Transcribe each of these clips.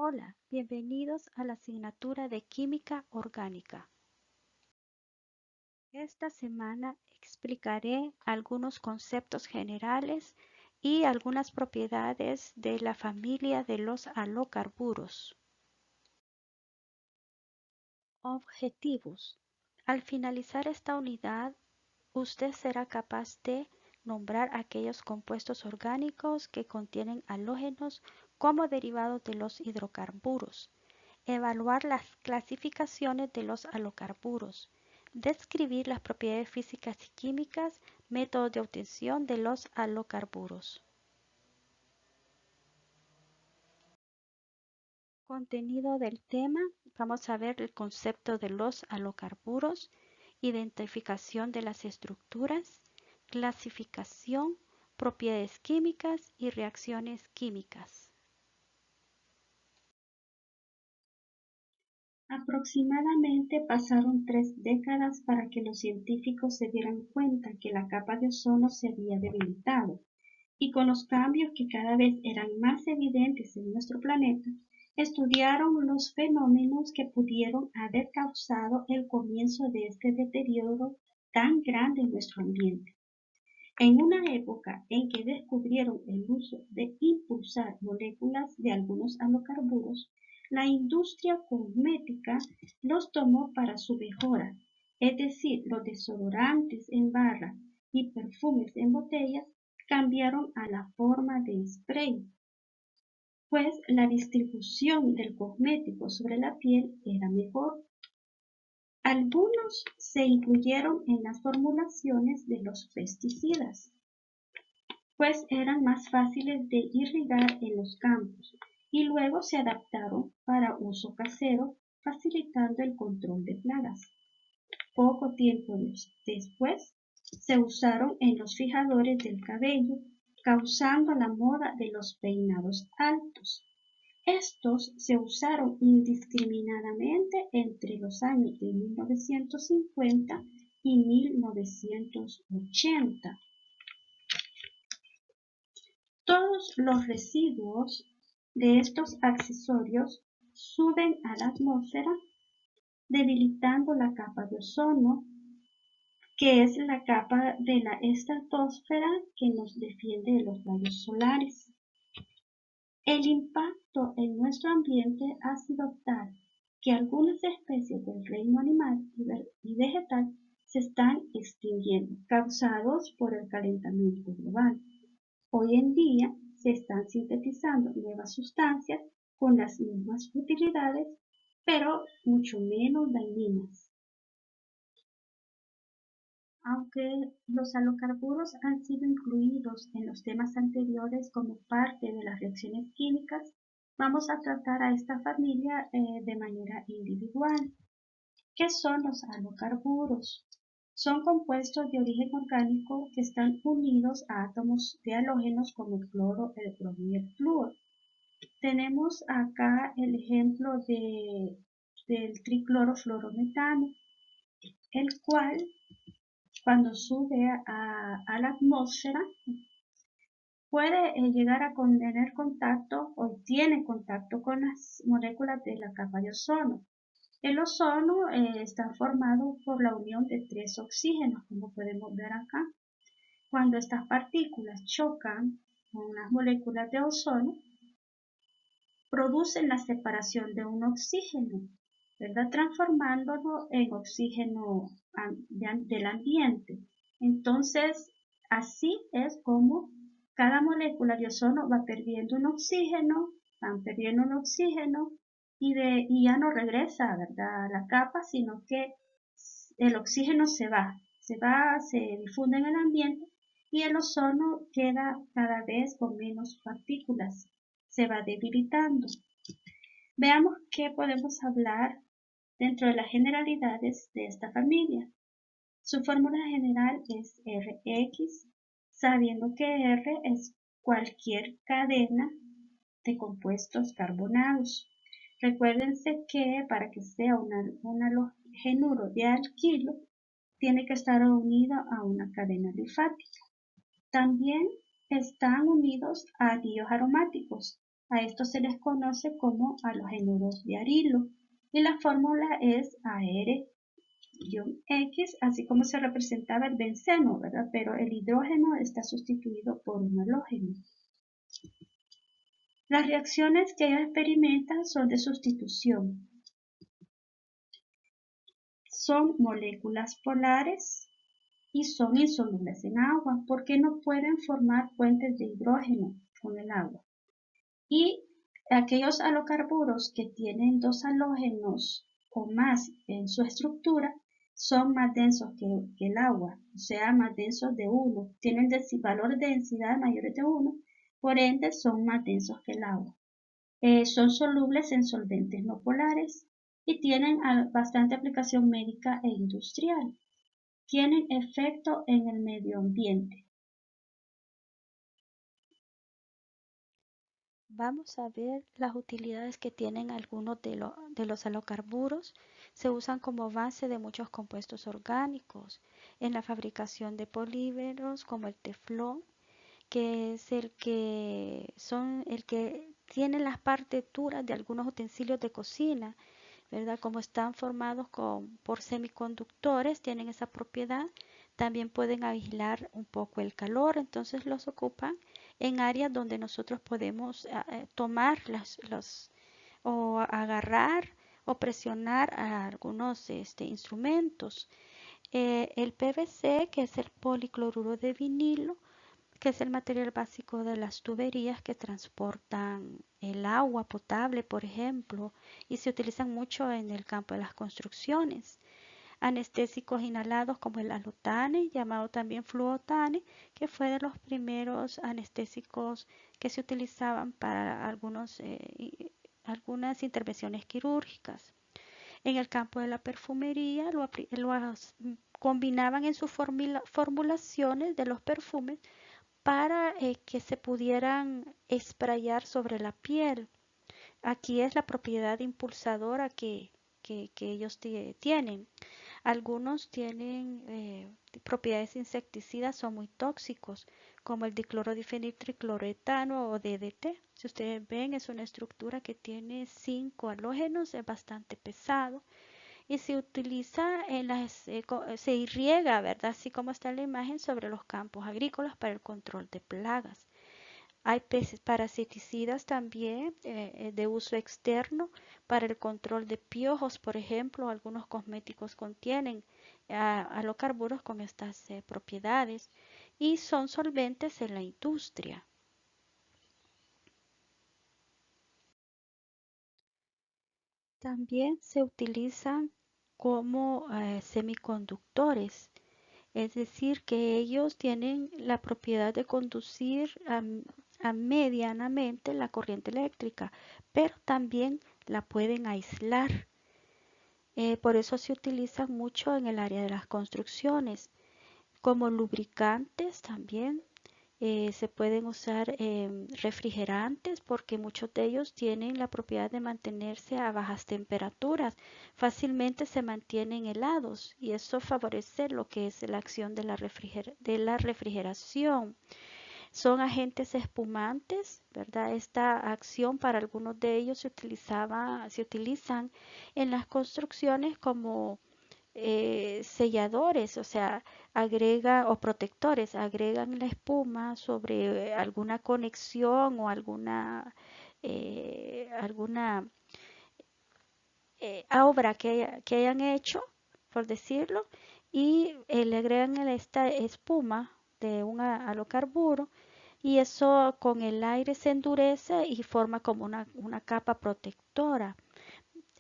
Hola, bienvenidos a la asignatura de Química Orgánica. Esta semana explicaré algunos conceptos generales y algunas propiedades de la familia de los halocarburos. Objetivos. Al finalizar esta unidad, usted será capaz de nombrar aquellos compuestos orgánicos que contienen halógenos como derivados de los hidrocarburos, evaluar las clasificaciones de los halocarburos, describir las propiedades físicas y químicas, métodos de obtención de los halocarburos. Contenido del tema, vamos a ver el concepto de los halocarburos, identificación de las estructuras, clasificación, propiedades químicas y reacciones químicas. Aproximadamente pasaron 3 décadas para que los científicos se dieran cuenta que la capa de ozono se había debilitado, y con los cambios que cada vez eran más evidentes en nuestro planeta, estudiaron los fenómenos que pudieron haber causado el comienzo de este deterioro tan grande en nuestro ambiente. En una época en que descubrieron el uso de impulsar moléculas de algunos halocarburos, la industria cosmética los tomó para su mejora, es decir, los desodorantes en barra y perfumes en botellas cambiaron a la forma de spray, pues la distribución del cosmético sobre la piel era mejor. Algunos se incluyeron en las formulaciones de los pesticidas, pues eran más fáciles de irrigar en los campos, y luego se adaptaron para uso casero, facilitando el control de plagas. Poco tiempo después, se usaron en los fijadores del cabello, causando la moda de los peinados altos. Estos se usaron indiscriminadamente entre los años de 1950 y 1980. Todos los residuos de estos accesorios suben a la atmósfera, debilitando la capa de ozono, que es la capa de la estratosfera que nos defiende de los rayos solares. El impacto en nuestro ambiente ha sido tal que algunas especies del reino animal y vegetal se están extinguiendo, causados por el calentamiento global. Hoy en día se están sintetizando nuevas sustancias con las mismas utilidades, pero mucho menos dañinas. Aunque los halocarburos han sido incluidos en los temas anteriores como parte de las reacciones químicas, vamos a tratar a esta familia de manera individual. ¿Qué son los halocarburos? Son compuestos de origen orgánico que están unidos a átomos de halógenos como el cloro, el bromo y el flúor. Tenemos acá el ejemplo del triclorofluorometano, el cual cuando sube a la atmósfera puede llegar a tener contacto o tiene contacto con las moléculas de la capa de ozono. El ozono está formado por la unión de 3 oxígenos, como podemos ver acá. Cuando estas partículas chocan con las moléculas de ozono, producen la separación de un oxígeno, ¿verdad? Transformándolo en oxígeno del ambiente. Entonces, así es como cada molécula de ozono va perdiendo un oxígeno, van perdiendo un oxígeno y ya no regresa, ¿verdad?, a la capa, sino que el oxígeno se difunde en el ambiente y el ozono queda cada vez con menos partículas, se va debilitando. Veamos qué podemos hablar dentro de las generalidades de esta familia. Su fórmula general es Rx, sabiendo que R es cualquier cadena de compuestos carbonados. Recuérdense que para que sea un halogenuro de alquilo, tiene que estar unido a una cadena alifática. También están unidos a anillos aromáticos, A estos se les conoce como halogénuros de arilo y la fórmula es AR-X, así como se representaba el benceno, ¿verdad? Pero el hidrógeno está sustituido por un halógeno. Las reacciones que ellos experimentan son de sustitución. Son moléculas polares y son insolubles en agua porque no pueden formar puentes de hidrógeno con el agua. Y aquellos halocarburos que tienen dos halógenos o más en su estructura son más densos que el agua, o sea, más densos de 1. Tienen valores de densidad mayores de 1, por ende son más densos que el agua. Son solubles en solventes no polares y tienen bastante aplicación médica e industrial. Tienen efecto en el medio ambiente. Vamos a ver las utilidades que tienen algunos de los halocarburos. Se usan como base de muchos compuestos orgánicos en la fabricación de polímeros como el teflón, que es el que tiene las partituras de algunos utensilios de cocina, ¿verdad? Como están formados por semiconductores, tienen esa propiedad. También pueden aislar un poco el calor, entonces los ocupan en áreas donde nosotros podemos tomar o agarrar o presionar a algunos instrumentos. El PVC, que es el policloruro de vinilo, que es el material básico de las tuberías que transportan el agua potable, por ejemplo, y se utilizan mucho en el campo de las construcciones. Anestésicos inhalados como el alutane, llamado también fluotane, que fue de los primeros anestésicos que se utilizaban para algunas intervenciones quirúrgicas. En el campo de la perfumería lo combinaban en sus formulaciones de los perfumes para que se pudieran sprayar sobre la piel. Aquí es la propiedad impulsadora que ellos tienen. Algunos tienen propiedades insecticidas, son muy tóxicos, como el diclorodifeniltricloretano o DDT. Si ustedes ven, es una estructura que tiene 5 halógenos, es bastante pesado y se utiliza se irriega, ¿verdad? Así como está en la imagen, sobre los campos agrícolas para el control de plagas. Hay parasiticidas también de uso externo para el control de piojos, por ejemplo, algunos cosméticos contienen halocarburos con estas propiedades y son solventes en la industria. También se utilizan como semiconductores. Es decir, que ellos tienen la propiedad de conducir a medianamente la corriente eléctrica, pero también la pueden aislar. Por eso se utilizan mucho en el área de las construcciones. Como lubricantes también se pueden usar refrigerantes porque muchos de ellos tienen la propiedad de mantenerse a bajas temperaturas. Fácilmente se mantienen helados y eso favorece lo que es la acción de la refrigeración. Son agentes espumantes, ¿verdad? Esta acción para algunos de ellos se utilizan en las construcciones como selladores, o sea, agrega o protectores, agregan la espuma sobre alguna conexión o alguna obra que hayan hecho, por decirlo, y le agregan esta espuma de un halocarburo y eso con el aire se endurece y forma como una capa protectora.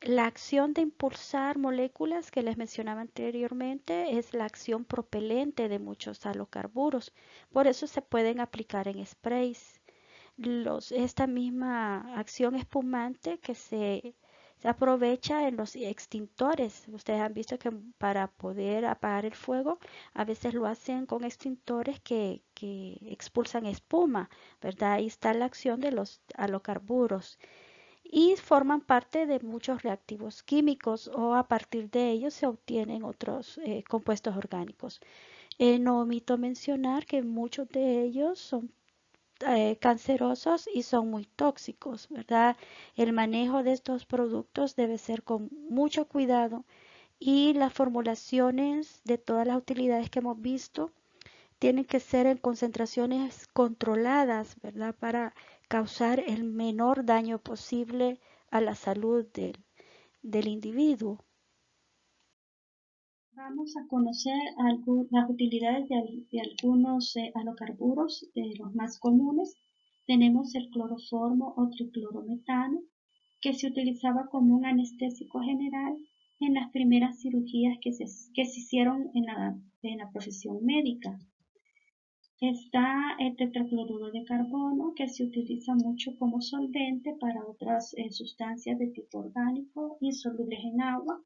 La acción de impulsar moléculas que les mencionaba anteriormente es la acción propelente de muchos halocarburos. Por eso se pueden aplicar en sprays. Esta misma acción espumante que se aprovecha en los extintores. Ustedes han visto que para poder apagar el fuego a veces lo hacen con extintores que expulsan espuma, ¿verdad? Ahí está la acción de los halocarburos y forman parte de muchos reactivos químicos o a partir de ellos se obtienen otros compuestos orgánicos. No omito mencionar que muchos de ellos son cancerosos y son muy tóxicos, ¿verdad? El manejo de estos productos debe ser con mucho cuidado y las formulaciones de todas las utilidades que hemos visto tienen que ser en concentraciones controladas, ¿verdad? Para causar el menor daño posible a la salud del individuo. Vamos a conocer las utilidades de algunos halocarburos, los más comunes. Tenemos el cloroformo o triclorometano, que se utilizaba como un anestésico general en las primeras cirugías que se hicieron en la profesión médica. Está el tetracloruro de carbono, que se utiliza mucho como solvente para otras sustancias de tipo orgánico insolubles en agua.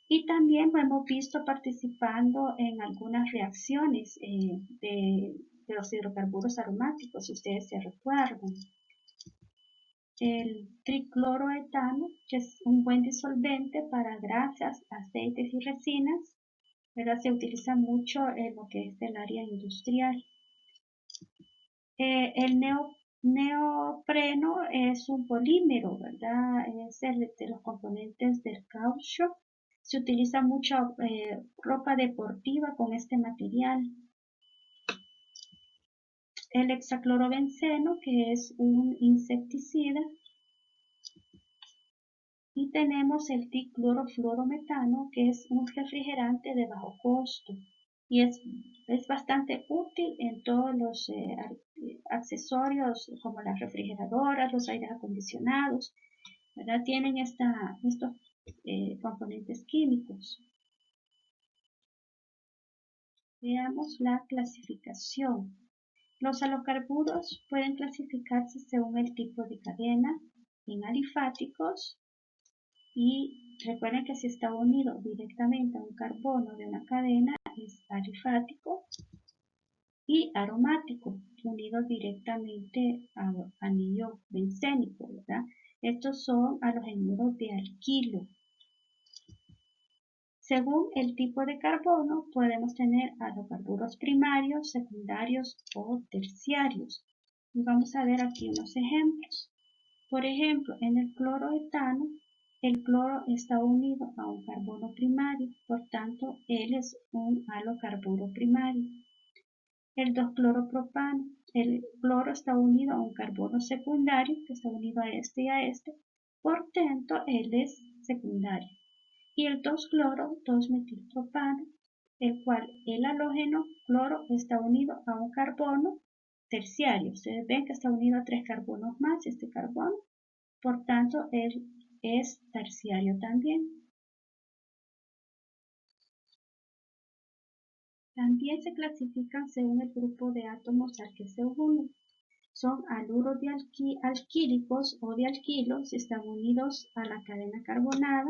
Y también lo hemos visto participando en algunas reacciones de los hidrocarburos aromáticos, si ustedes se recuerdan. El tricloroetano, que es un buen disolvente para grasas, aceites y resinas, ¿verdad? Se utiliza mucho en lo que es el área industrial. El neopreno es un polímero, ¿verdad? Es de los componentes del caucho. Se utiliza mucha ropa deportiva con este material. El hexaclorobenceno, que es un insecticida. Y tenemos el diclorofluorometano, que es un refrigerante de bajo costo y es bastante útil en todos los accesorios como las refrigeradoras, los aires acondicionados, ¿verdad? Tienen estos componentes químicos. Veamos la clasificación. Los halocarburos pueden clasificarse según el tipo de cadena en alifáticos. Y recuerden que si está unido directamente a un carbono de una cadena es alifático y aromático, unido directamente a anillo bencénico, ¿verdad? Estos son halogenuros de alquilo. Según el tipo de carbono podemos tener halocarburos primarios, secundarios o terciarios. Y vamos a ver aquí unos ejemplos. Por ejemplo, en el cloroetano, el cloro está unido a un carbono primario, por tanto, él es un halocarburo primario. El 2-cloropropano, el cloro está unido a un carbono secundario, que está unido a este y a este, por tanto, él es secundario. Y el 2-cloro-2-metilpropano, el cual el halógeno cloro está unido a un carbono terciario. Ustedes ven que está unido a 3 carbonos más este carbono. Por tanto, él es terciario también. También se clasifican según el grupo de átomos al que se unen. Son haluros de alquílicos o de alquilos si están unidos a la cadena carbonada.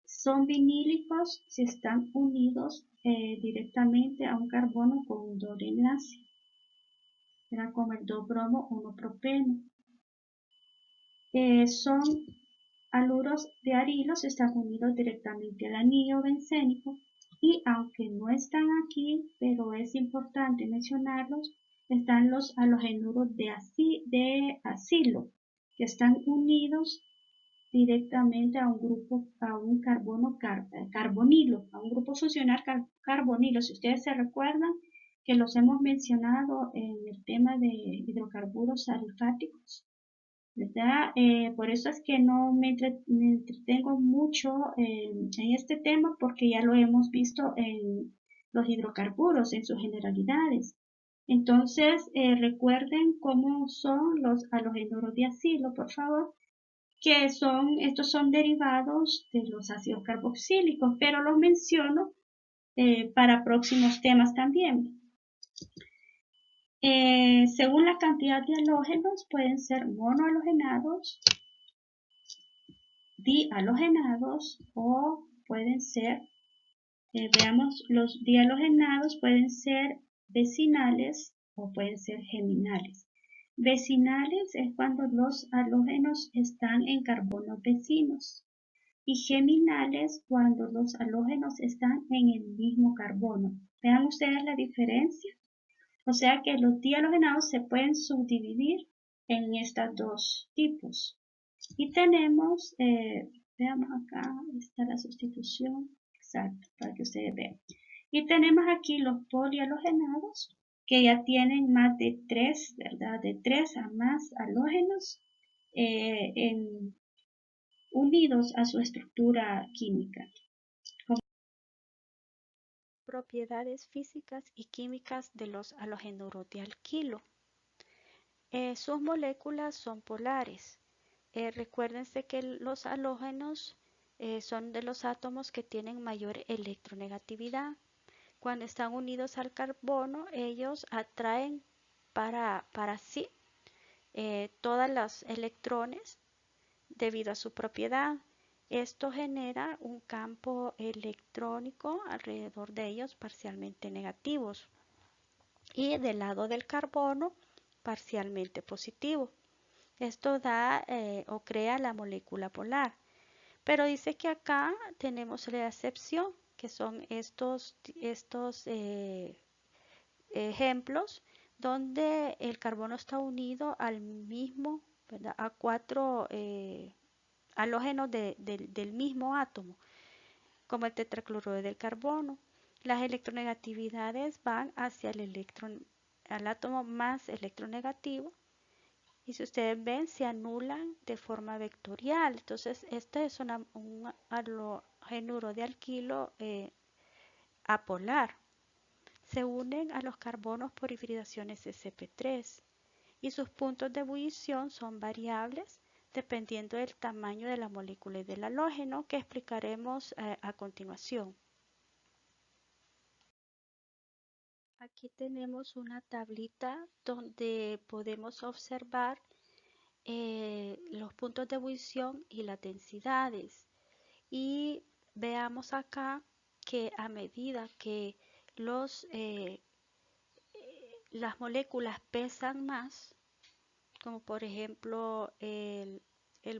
Son vinílicos si están unidos directamente a un carbono con un doble enlace. Era como el 2-bromo 1-propeno. Son haluros de arilos, están unidos directamente al anillo bencénico y aunque no están aquí, pero es importante mencionarlos, están los halogenuros de acilo, que están unidos directamente a un carbono carbonilo, a un grupo funcional carbonilo. Si ustedes se recuerdan que los hemos mencionado en el tema de hidrocarburos alifáticos, ¿verdad? Por eso es que no me entretengo mucho en este tema porque ya lo hemos visto en los hidrocarburos en sus generalidades. Entonces, recuerden cómo son los halogenuros de acilo, por favor, que estos son derivados de los ácidos carboxílicos, pero los menciono para próximos temas también. Según la cantidad de halógenos, pueden ser monohalogenados, dihalogenados o pueden ser, veamos, los dihalogenados pueden ser vecinales o pueden ser geminales. Vecinales es cuando los halógenos están en carbonos vecinos y geminales cuando los halógenos están en el mismo carbono. Vean ustedes la diferencia. O sea que los dihalogenados se pueden subdividir en estos dos tipos. Y tenemos, veamos acá, está la sustitución, exacto, para que ustedes vean. Y tenemos aquí los polihalogenados, que ya tienen más de 3, ¿verdad? De 3 a más halógenos unidos a su estructura química. Propiedades físicas y químicas de los halogenuros de alquilo. Sus moléculas son polares. Recuérdense que los halógenos son de los átomos que tienen mayor electronegatividad. Cuando están unidos al carbono, ellos atraen para sí todos los electrones debido a su propiedad. Esto genera un campo electrónico alrededor de ellos parcialmente negativos y del lado del carbono parcialmente positivo. Esto da o crea la molécula polar. Pero dice que acá tenemos la excepción, que son estos ejemplos donde el carbono está unido al mismo, ¿verdad? A 4 halógenos del mismo átomo, como el tetracloruro del carbono. Las electronegatividades van hacia al átomo más electronegativo y si ustedes ven se anulan de forma vectorial. Entonces este es un halogenuro de alquilo apolar. Se unen a los carbonos por hibridaciones sp3 y sus puntos de ebullición son variables dependiendo del tamaño de la molécula y del halógeno que explicaremos a continuación. Aquí tenemos una tablita donde podemos observar los puntos de ebullición y las densidades. Y veamos acá que a medida que las moléculas pesan más, como por ejemplo el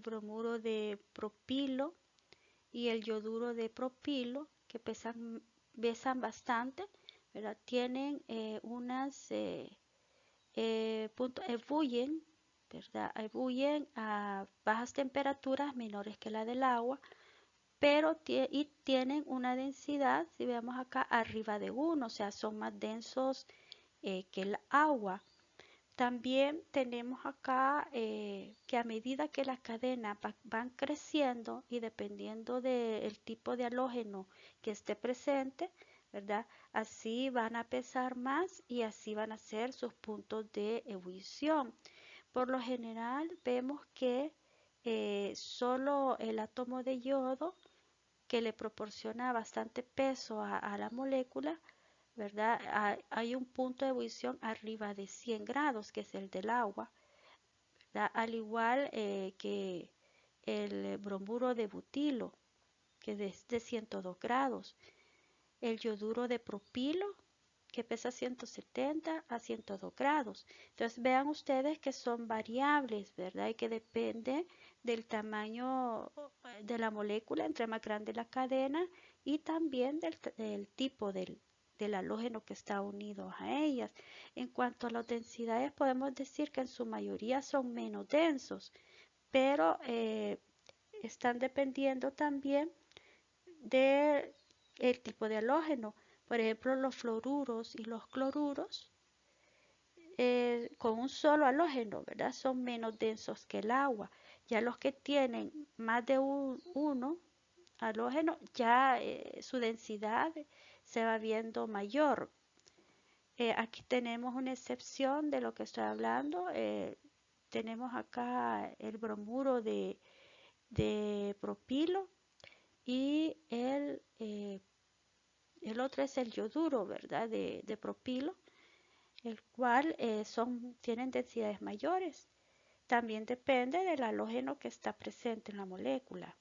bromuro de propilo y el yoduro de propilo, que pesan bastante, ¿verdad? Tienen ebullen, ¿verdad? Ebullen a bajas temperaturas menores que la del agua, pero tienen una densidad, si vemos acá, arriba de 1, o sea, son más densos que el agua. También tenemos acá que a medida que las cadenas van creciendo y dependiendo del tipo de halógeno que esté presente, ¿verdad? Así van a pesar más y así van a ser sus puntos de ebullición. Por lo general vemos que solo el átomo de yodo, que le proporciona bastante peso a la molécula, ¿verdad? Hay un punto de ebullición arriba de 100 grados, que es el del agua, ¿verdad? Al igual que el bromuro de butilo, que es de 102 grados, el yoduro de propilo, que pesa 170 a 102 grados. Entonces vean ustedes que son variables, ¿verdad? Y que depende del tamaño de la molécula, entre más grande la cadena y también del tipo del halógeno que está unido a ellas. En cuanto a las densidades, podemos decir que en su mayoría son menos densos, pero están dependiendo también del tipo de halógeno. Por ejemplo, los fluoruros y los cloruros con un solo halógeno, ¿verdad? Son menos densos que el agua. Ya los que tienen más de uno halógeno, ya su densidad se va viendo mayor. Aquí tenemos una excepción de lo que estoy hablando. Tenemos acá el bromuro de propilo y el otro es el yoduro, ¿verdad? De propilo, el cual tienen densidades mayores. También depende del halógeno que está presente en la molécula.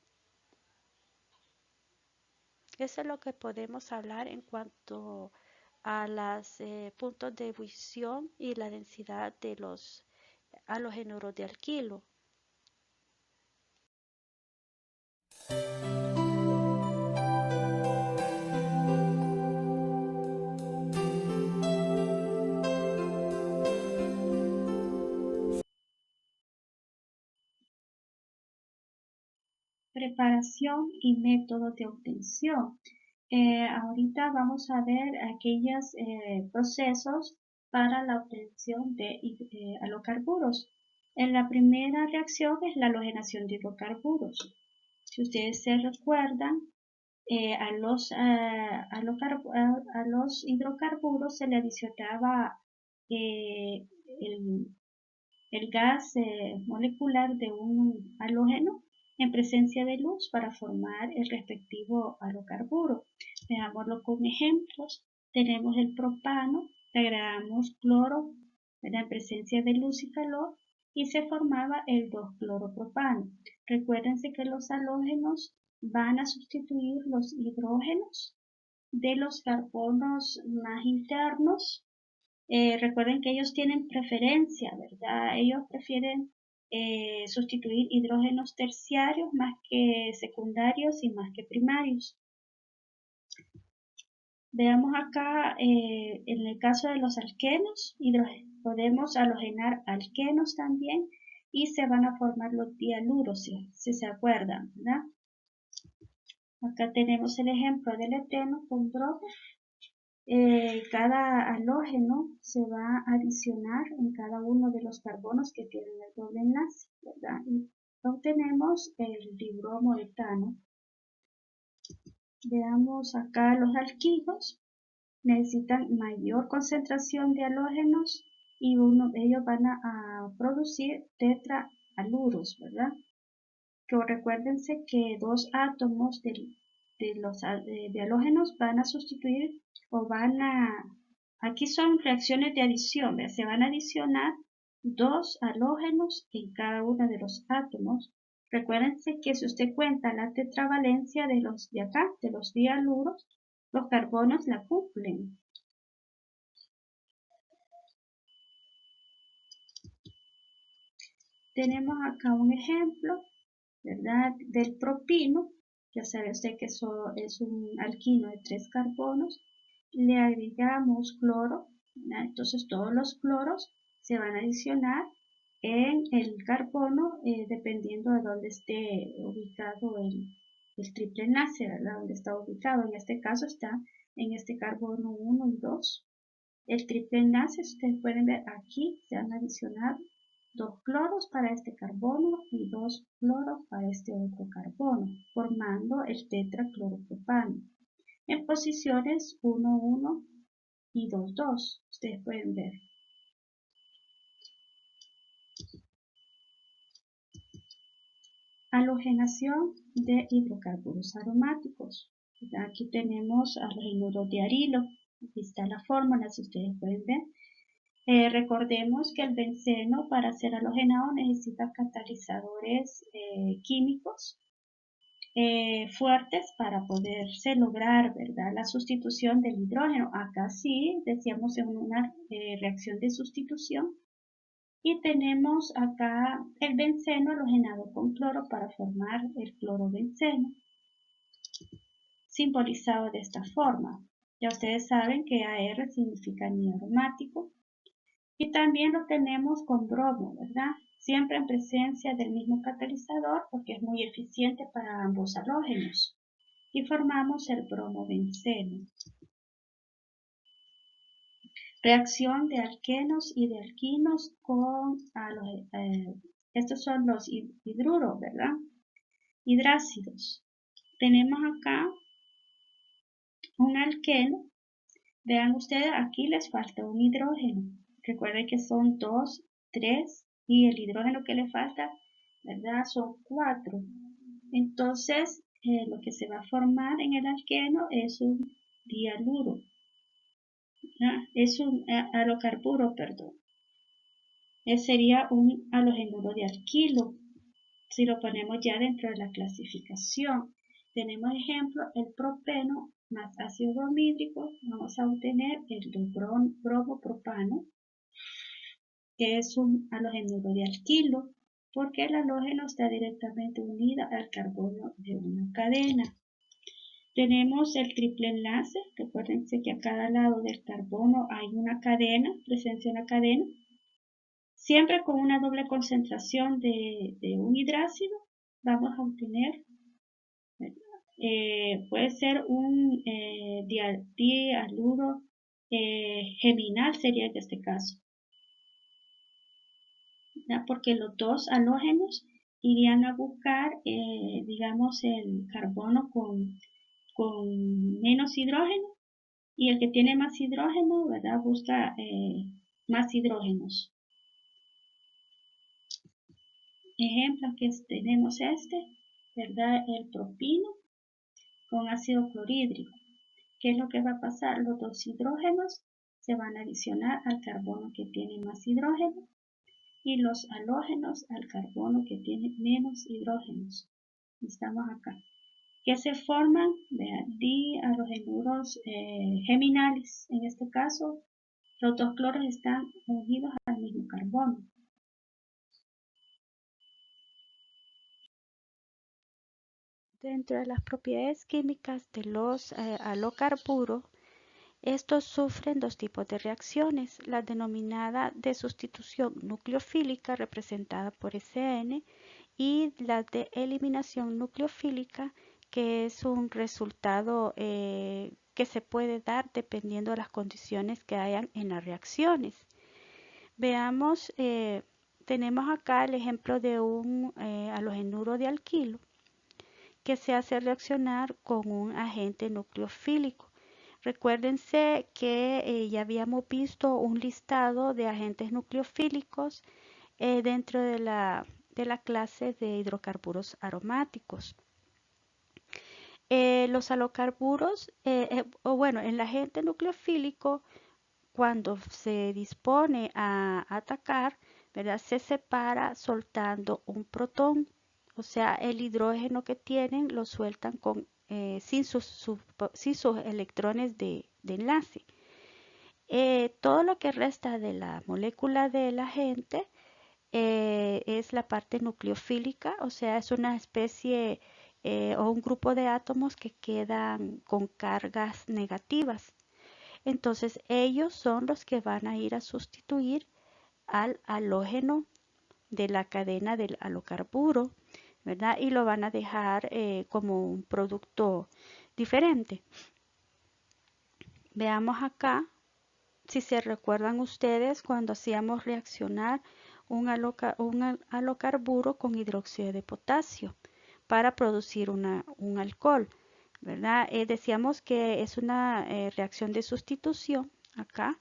Eso es lo que podemos hablar en cuanto a los puntos de ebullición y la densidad de los halogenuros de alquilo. preparación y métodos de obtención. Ahorita vamos a ver aquellos procesos para la obtención de halocarburos. La primera reacción es la halogenación de hidrocarburos. Si ustedes se recuerdan, a los hidrocarburos se le adicionaba el gas molecular de un halógeno en presencia de luz para formar el respectivo halocarburo. Veámoslo con ejemplos. Tenemos el propano, le agregamos cloro en presencia de luz y calor y se formaba el 2-cloropropano. Recuérdense que los halógenos van a sustituir los hidrógenos de los carbonos más internos. Recuerden que ellos tienen preferencia, ¿verdad? Ellos prefieren sustituir hidrógenos terciarios más que secundarios y más que primarios. Veamos acá, en el caso de los alquenos, podemos halogenar alquenos también y se van a formar los dialuros, si se acuerdan, ¿verdad? Acá tenemos el ejemplo del eteno con bromo. Cada halógeno se va a adicionar en cada uno de los carbonos que tienen el doble enlace, ¿verdad? Y obtenemos el dibromo etano. Veamos acá los alquillos. Necesitan mayor concentración de halógenos y ellos van a producir tetraaluros, ¿verdad? Pero recuérdense que dos átomos de halógenos van a sustituir o aquí son reacciones de adición, ¿ve? Se van a adicionar dos halógenos en cada uno de los átomos. Recuérdense que si usted cuenta la tetravalencia de los de acá, de los dialuros, los carbonos la cumplen. Tenemos acá un ejemplo, ¿verdad? Del propino. Ya sabe usted que eso es un alquino de 3 carbonos. Le agregamos cloro, ¿verdad? Entonces todos los cloros se van a adicionar en el carbono dependiendo de dónde esté ubicado el triple enlace, ¿verdad? Donde está ubicado. En este caso está en este carbono 1 y 2. El triple enlace, ustedes pueden ver aquí, se han adicionado 2 cloros para este carbono y 2 cloros para este otro carbono, formando el tetracloropropano en posiciones 1, 1 y 2, 2. Ustedes pueden ver. Halogenación de hidrocarburos aromáticos. Aquí tenemos halogenuros de arilo. Aquí está la fórmula, si ustedes pueden ver. Recordemos que el benceno para ser halogenado necesita catalizadores químicos fuertes para poderse lograr, ¿verdad? La sustitución del hidrógeno. Acá sí, decíamos en una reacción de sustitución. Y tenemos acá el benceno halogenado con cloro para formar el clorobenceno, simbolizado de esta forma. Ya ustedes saben que AR significa ni aromático. Y también lo tenemos con bromo, ¿verdad? Siempre en presencia del mismo catalizador porque es muy eficiente para ambos halógenos. Y formamos el bromobenceno. Reacción de alquenos y de alquinos con estos son los hidruros, ¿verdad? Hidrácidos. Tenemos acá un alqueno. Vean ustedes, aquí les falta un hidrógeno. Recuerden que son 2, 3 y el hidrógeno que le falta, ¿verdad? Son 4. Entonces, lo que se va a formar en el alqueno es un dialuro. Es un halocarburo, perdón. Sería un halogenuro de alquilo. Si lo ponemos ya dentro de la clasificación, tenemos ejemplo el propeno más ácido bromídrico, vamos a obtener el bromopropano, que es un halogenuro de alquilo, porque el halógeno está directamente unido al carbono de una cadena. Tenemos el triple enlace, recuérdense que a cada lado del carbono hay una cadena, presencia una cadena, siempre con una doble concentración de un hidrácido, vamos a obtener Puede ser un dihaluro geminal, sería en este caso, ¿ya? Porque los dos halógenos irían a buscar, digamos, el carbono con menos hidrógeno, y el que tiene más hidrógeno, ¿verdad? Busca más hidrógenos. Ejemplo que tenemos ¿verdad? El propino con ácido clorhídrico. ¿Qué es lo que va a pasar? Los dos hidrógenos se van a adicionar al carbono que tiene más hidrógeno y los halógenos al carbono que tiene menos hidrógenos. Estamos acá. ¿Qué se forman? Dihalogenuros geminales. En este caso, los dos cloros están unidos al mismo carbono. Dentro de las propiedades químicas de los halocarburos, estos sufren dos tipos de reacciones, la denominada de sustitución nucleofílica representada por SN y la de eliminación nucleofílica, que es un resultado que se puede dar dependiendo de las condiciones que hayan en las reacciones. Veamos, tenemos acá el ejemplo de un halogenuro de alquilo que se hace reaccionar con un agente nucleofílico. Recuérdense que ya habíamos visto un listado de agentes nucleofílicos dentro de la clase de hidrocarburos aromáticos. Los halocarburos, o bueno, el agente nucleofílico, cuando se dispone a atacar, ¿verdad? Se separa soltando un protón, o sea, el hidrógeno que tienen lo sueltan sin sus electrones de enlace. Todo lo que resta de la molécula del agente es la parte nucleofílica, o sea, es una especie o un grupo de átomos que quedan con cargas negativas. Entonces ellos son los que van a ir a sustituir al halógeno de la cadena del halocarburo, ¿verdad? Y lo van a dejar como un producto diferente. Veamos acá, si se recuerdan ustedes, cuando hacíamos reaccionar un halocarburo con hidróxido de potasio para producir un alcohol, ¿verdad? Decíamos que es una reacción de sustitución acá,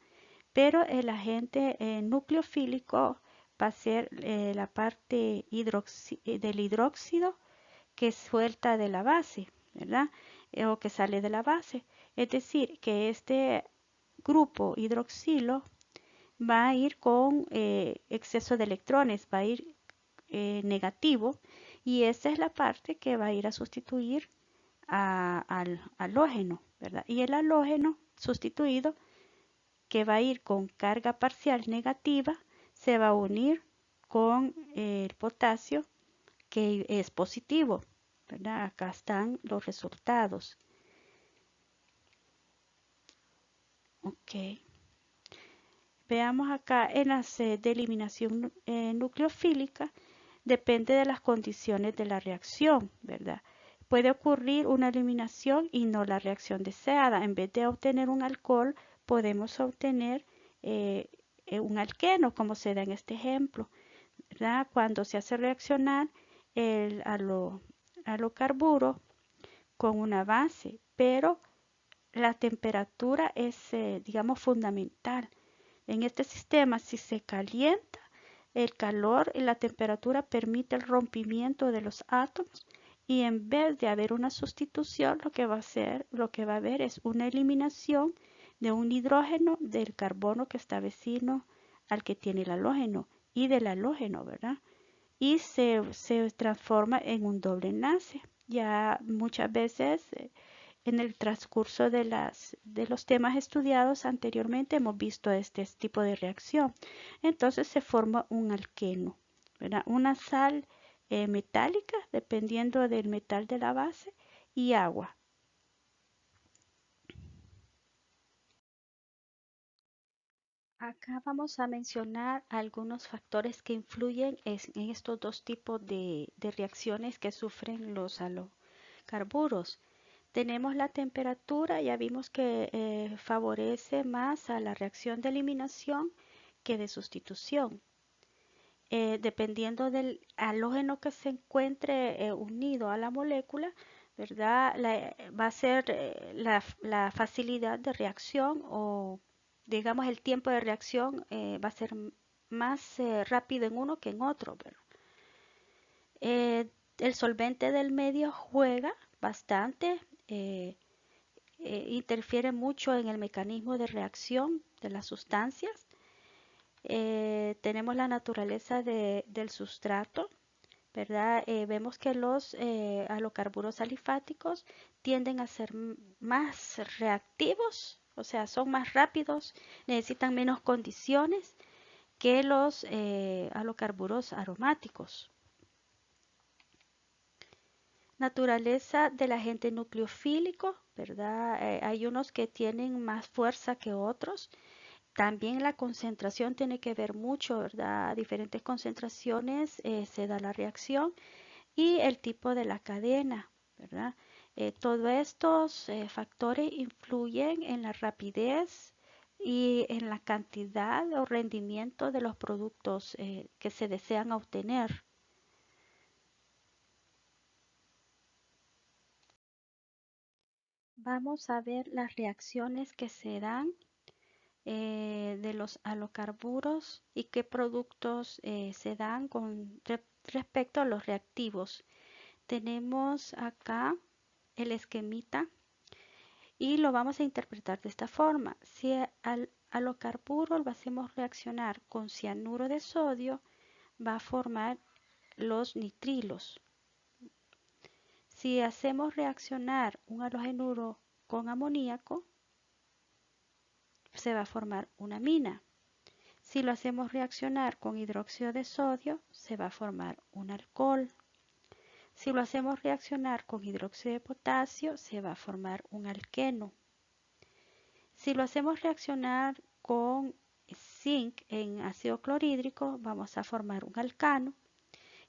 pero el agente nucleofílico va a ser la parte del hidróxido que suelta de la base, ¿verdad? O que sale de la base. Es decir, que este grupo hidroxilo va a ir con exceso de electrones, va a ir negativo, y esa es la parte que va a ir a sustituir al halógeno, ¿verdad? Y el halógeno sustituido, que va a ir con carga parcial negativa, se va a unir con el potasio, que es positivo, ¿verdad? Acá están los resultados. Ok. Veamos acá en la de eliminación nucleofílica, depende de las condiciones de la reacción, ¿verdad? Puede ocurrir una eliminación y no la reacción deseada. En vez de obtener un alcohol, podemos obtener un alqueno, como se da en este ejemplo, ¿verdad? Cuando se hace reaccionar el halocarburo con una base, pero la temperatura es, digamos, fundamental. En este sistema, si se calienta, el calor y la temperatura permite el rompimiento de los átomos, y en vez de haber una sustitución, lo que va a haber es una eliminación de un hidrógeno del carbono que está vecino al que tiene el halógeno y del halógeno, ¿verdad? Y se transforma en un doble enlace. Ya muchas veces en el transcurso de los temas estudiados anteriormente hemos visto este tipo de reacción. Entonces se forma un alqueno, ¿verdad? Una sal metálica, dependiendo del metal de la base, y agua. Acá vamos a mencionar algunos factores que influyen en estos dos tipos de reacciones que sufren los halocarburos. Tenemos la temperatura, ya vimos que favorece más a la reacción de eliminación que de sustitución. Dependiendo del halógeno que se encuentre unido a la molécula, ¿verdad? Va a ser la facilidad de reacción o, digamos, el tiempo de reacción va a ser más rápido en uno que en otro, ¿verdad? El solvente del medio juega bastante, interfiere mucho en el mecanismo de reacción de las sustancias. Tenemos la naturaleza del sustrato, ¿verdad? Vemos que los halocarburos alifáticos tienden a ser más reactivos, o sea, son más rápidos, necesitan menos condiciones que los halocarburos aromáticos. Naturaleza del agente nucleofílico, ¿verdad? Hay unos que tienen más fuerza que otros. También la concentración tiene que ver mucho, ¿verdad? A diferentes concentraciones se da la reacción y el tipo de la cadena, ¿verdad? Todos estos factores influyen en la rapidez y en la cantidad o rendimiento de los productos que se desean obtener. Vamos a ver las reacciones que se dan de los halocarburos y qué productos se dan con respecto a los reactivos. Tenemos acá el esquemita y lo vamos a interpretar de esta forma. Si al halocarburo lo hacemos reaccionar con cianuro de sodio, va a formar los nitrilos. Si hacemos reaccionar un halogenuro con amoníaco, se va a formar una amina. Si lo hacemos reaccionar con hidróxido de sodio, se va a formar un alcohol. Si lo hacemos reaccionar con hidróxido de potasio, se va a formar un alqueno. Si lo hacemos reaccionar con zinc en ácido clorhídrico, vamos a formar un alcano.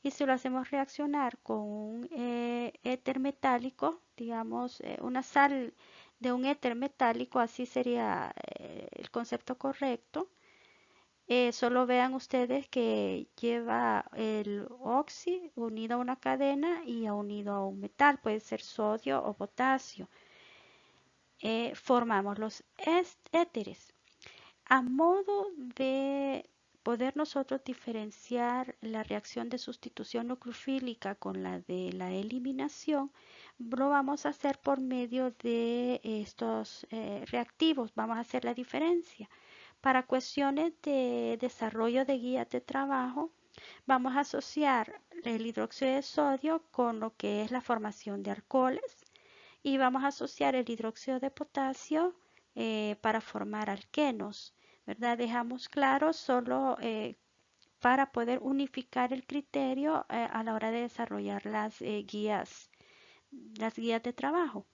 Y si lo hacemos reaccionar con un éter metálico, digamos una sal de un éter metálico, así sería el concepto correcto. Solo vean ustedes que lleva el oxi unido a una cadena y unido a un metal, puede ser sodio o potasio. Formamos los éteres. A modo de poder nosotros diferenciar la reacción de sustitución nucleofílica con la de la eliminación, lo vamos a hacer por medio de estos reactivos. Vamos a hacer la diferencia. Para cuestiones de desarrollo de guías de trabajo, vamos a asociar el hidróxido de sodio con lo que es la formación de alcoholes y vamos a asociar el hidróxido de potasio para formar alquenos, ¿verdad? Dejamos claro solo para poder unificar el criterio a la hora de desarrollar las guías de trabajo.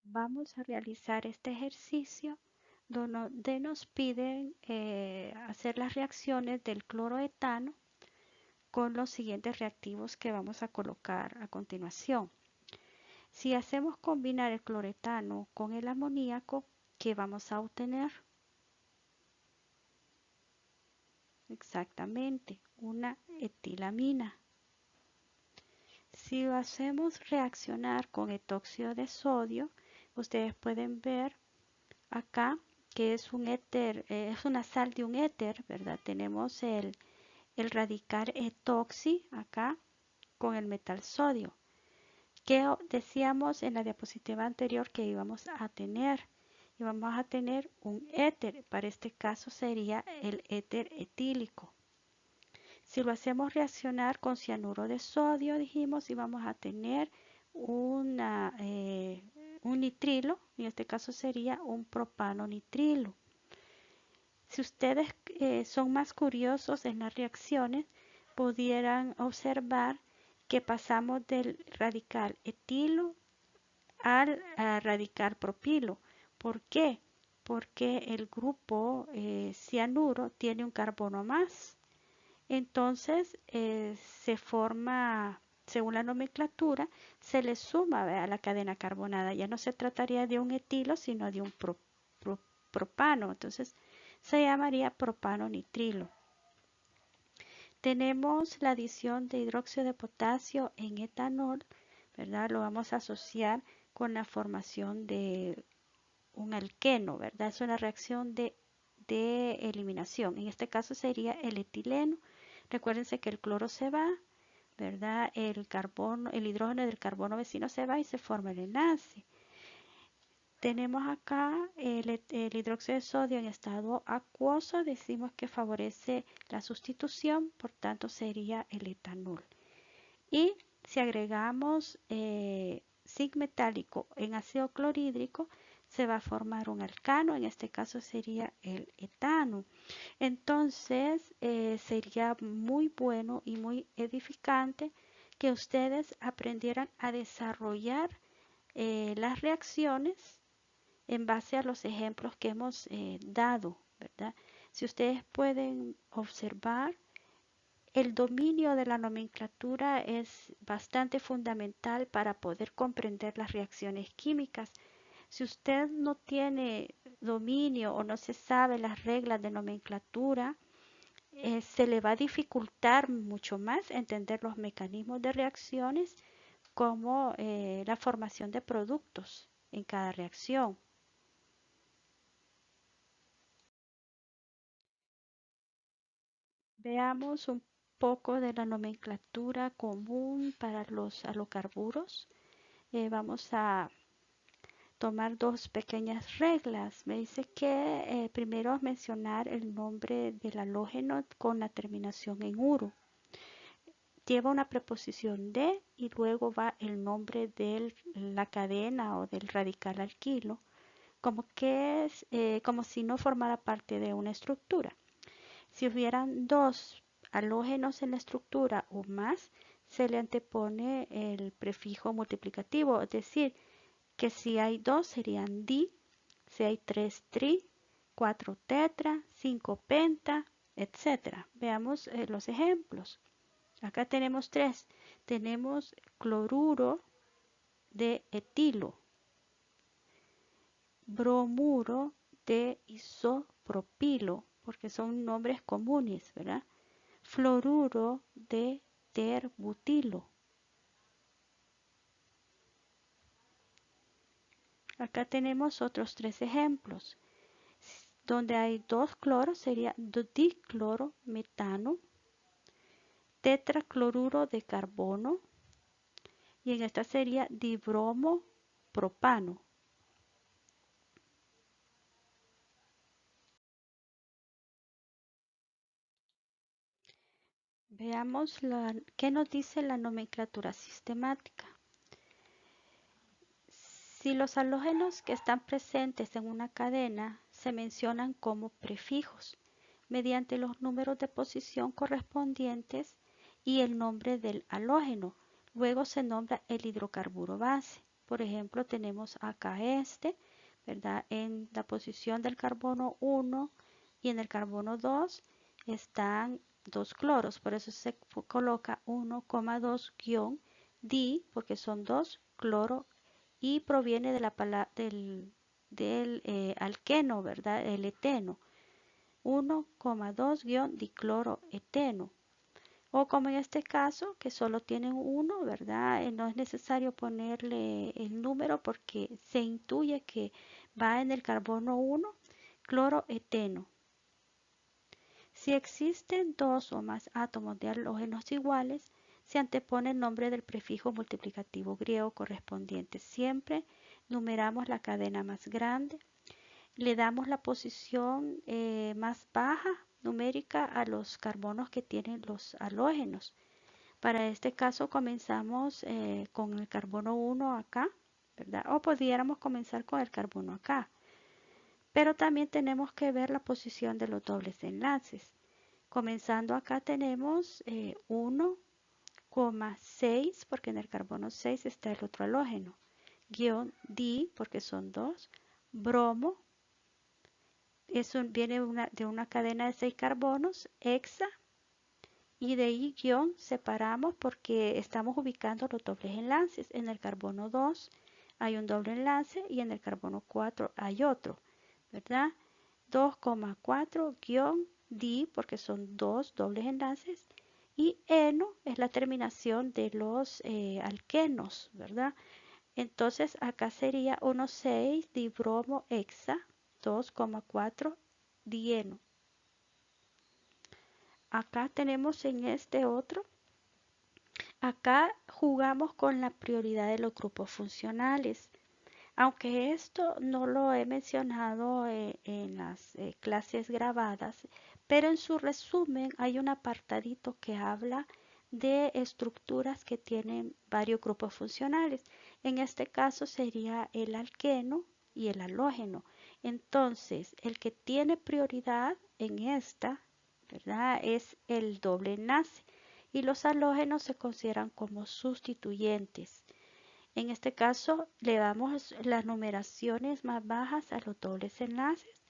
Vamos a realizar este ejercicio donde nos piden hacer las reacciones del cloroetano con los siguientes reactivos que vamos a colocar a continuación. Si hacemos combinar el cloretano con el amoníaco, ¿qué vamos a obtener? Exactamente, una etilamina. Si lo hacemos reaccionar con etóxido de sodio, ustedes pueden ver acá que es un éter, es una sal de un éter, ¿verdad? Tenemos el radical etoxi acá con el metal sodio. ¿Qué decíamos en la diapositiva anterior que íbamos a tener? Íbamos a tener un éter, para este caso sería el éter etílico. Si lo hacemos reaccionar con cianuro de sodio, dijimos, íbamos a tener un nitrilo, en este caso sería un propano nitrilo. Si ustedes son más curiosos en las reacciones, pudieran observar que pasamos del radical etilo al radical propilo. ¿Por qué? Porque el grupo cianuro tiene un carbono más. Entonces se forma según la nomenclatura, se le suma a la cadena carbonada. Ya no se trataría de un etilo, sino de un propano. Entonces, se llamaría propano nitrilo. Tenemos la adición de hidróxido de potasio en etanol, ¿verdad? Lo vamos a asociar con la formación de un alqueno, ¿verdad? Es una reacción de eliminación. En este caso sería el etileno. Recuérdense que el cloro se va, ¿verdad? El hidrógeno del carbono vecino se va y se forma el enlace. Tenemos acá el hidróxido de sodio en estado acuoso, decimos que favorece la sustitución, por tanto sería el etanol. Y si agregamos zinc metálico en ácido clorhídrico, se va a formar un alcano, en este caso sería el etano. Entonces sería muy bueno y muy edificante que ustedes aprendieran a desarrollar las reacciones en base a los ejemplos que hemos dado, ¿verdad? Si ustedes pueden observar, el dominio de la nomenclatura es bastante fundamental para poder comprender las reacciones químicas. Si usted no tiene dominio o no se sabe las reglas de nomenclatura, se le va a dificultar mucho más entender los mecanismos de reacciones como la formación de productos en cada reacción. Veamos un poco de la nomenclatura común para los halocarburos. Vamos a tomar dos pequeñas reglas. Me dice que primero mencionar el nombre del halógeno con la terminación en uro. Lleva una preposición de y luego va el nombre de la cadena o del radical alquilo, como si no formara parte de una estructura. Si hubieran dos halógenos en la estructura o más, se le antepone el prefijo multiplicativo, es decir, que si hay dos serían di, si hay tres tri, cuatro tetra, cinco penta, etc. Veamos los ejemplos. Acá tenemos tres. Tenemos cloruro de etilo, bromuro de isopropilo, porque son nombres comunes, ¿verdad? Fluoruro de terbutilo. Acá tenemos otros tres ejemplos. Donde hay dos cloros sería dicloro metano, tetracloruro de carbono y en esta sería dibromo propano. Veamos qué nos dice la nomenclatura sistemática. Si los halógenos que están presentes en una cadena se mencionan como prefijos mediante los números de posición correspondientes y el nombre del halógeno, luego se nombra el hidrocarburo base. Por ejemplo, tenemos acá ¿verdad? En la posición del carbono 1 y en el carbono 2 están dos cloros, por eso se coloca 1,2-di porque son dos cloro y proviene de la palabra del alqueno, ¿verdad? El eteno. 1,2-dicloroeteno. O como en este caso, que solo tienen uno, ¿verdad? No es necesario ponerle el número porque se intuye que va en el carbono 1, cloroeteno. Si existen dos o más átomos de halógenos iguales, se antepone el nombre del prefijo multiplicativo griego correspondiente. Siempre numeramos la cadena más grande, le damos la posición más baja numérica a los carbonos que tienen los halógenos. Para este caso comenzamos con el carbono 1 acá, ¿verdad? O pudiéramos comenzar con el carbono acá. Pero también tenemos que ver la posición de los dobles enlaces. Comenzando acá tenemos 1,6 porque en el carbono 6 está el otro halógeno, guión di porque son dos, bromo, viene de una cadena de 6 carbonos, hexa Y de ahí guión separamos porque estamos ubicando los dobles enlaces. En el carbono 2 hay un doble enlace y en el carbono 4 hay otro, ¿verdad? 2,4-di porque son dos dobles enlaces y eno es la terminación de los alquenos, ¿verdad? Entonces acá sería 1,6 dibromo hexa 2,4 dieno. Acá tenemos en este otro, acá jugamos con la prioridad de los grupos funcionales. Aunque esto no lo he mencionado en las clases grabadas, pero en su resumen hay un apartadito que habla de estructuras que tienen varios grupos funcionales. En este caso sería el alqueno y el halógeno. Entonces, el que tiene prioridad en esta, ¿verdad? Es el doble enlace y los halógenos se consideran como sustituyentes. En este caso, le damos las numeraciones más bajas a los dobles enlaces.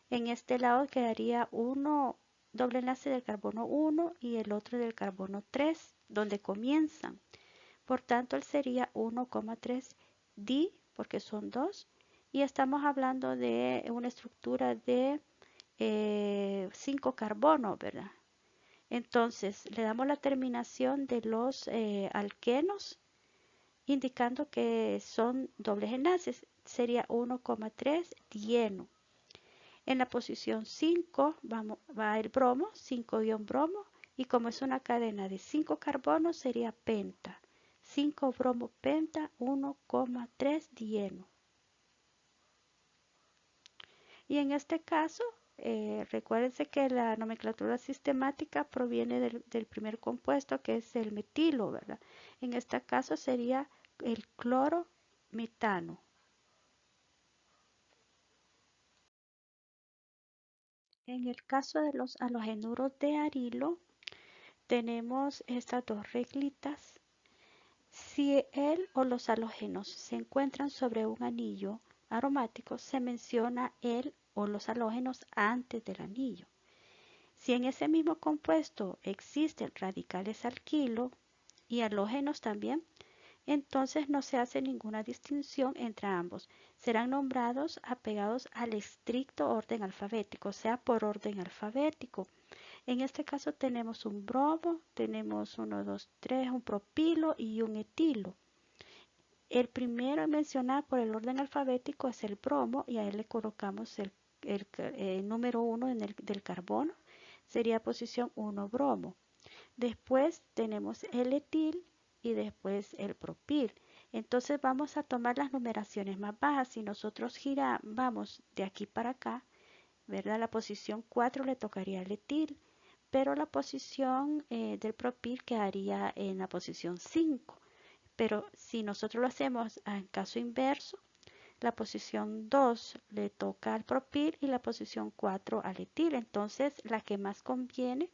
En este lado quedaría uno doble enlace del carbono 1 y el otro del carbono 3, donde comienzan. Por tanto, él sería 1,3 di, porque son dos, y estamos hablando de una estructura de 5 carbonos, ¿verdad? Entonces, le damos la terminación de los alquenos indicando que son dobles enlaces. Sería 1,3 dieno. En la posición 5 va el bromo, 5-bromo, y como es una cadena de 5 carbonos sería penta. 5 bromo penta 1,3 dieno. Y en este caso, recuérdense que la nomenclatura sistemática proviene del primer compuesto que es el metilo, ¿verdad? En este caso sería el clorometano. En el caso de los halogenuros de arilo, tenemos estas dos reglitas. Si él o los halógenos se encuentran sobre un anillo aromático, se menciona él o los halógenos antes del anillo. Si en ese mismo compuesto existen radicales alquilo y halógenos también, entonces no se hace ninguna distinción entre ambos. Serán nombrados apegados al estricto orden alfabético, o sea, por orden alfabético. En este caso tenemos un bromo, tenemos 1, 2, 3, un propilo y un etilo. El primero a mencionar por el orden alfabético es el bromo y a él le colocamos el número 1 del carbono, sería posición 1 bromo. Después tenemos el etil y después el propil. Entonces vamos a tomar las numeraciones más bajas. Si nosotros vamos de aquí para acá, ¿verdad? La posición 4 le tocaría el etil, pero la posición del propil quedaría en la posición 5. Pero si nosotros lo hacemos en caso inverso, la posición 2 le toca al propil y la posición 4 al etil. Entonces, la que más conviene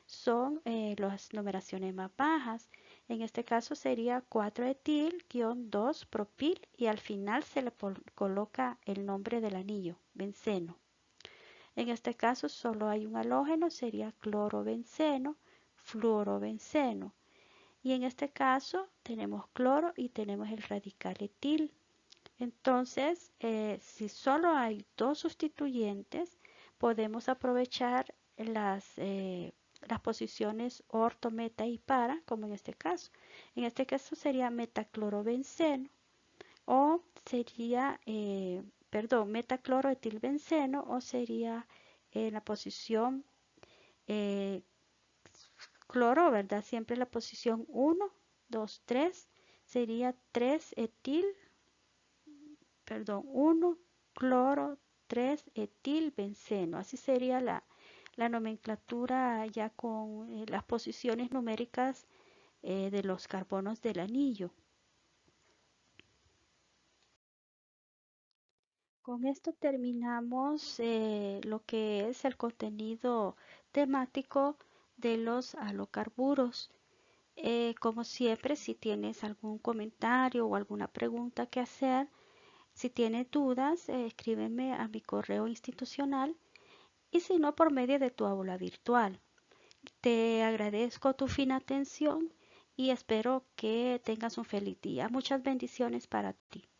son las numeraciones más bajas. En este caso sería 4-etil-2 propil y al final se le coloca el nombre del anillo, benceno. En este caso solo hay un halógeno, sería clorobenceno, fluorobenceno. Y en este caso tenemos cloro y tenemos el radical etil. Entonces, si solo hay dos sustituyentes, podemos aprovechar las posiciones orto, meta y para, como en este caso. En este caso sería metaclorobenceno o sería, metacloroetilbenceno o sería en la posición eh, cloro, ¿verdad? Siempre la posición 1, 2, 3 sería 3 etil, 1 cloro, 3 etilbenceno. Así sería la nomenclatura ya con las posiciones numéricas de los carbonos del anillo. Con esto terminamos lo que es el contenido temático de los halocarburos. Como siempre, si tienes algún comentario o alguna pregunta que hacer, si tienes dudas, escríbeme a mi correo institucional y si no por medio de tu aula virtual. Te agradezco tu fina atención y espero que tengas un feliz día. Muchas bendiciones para ti.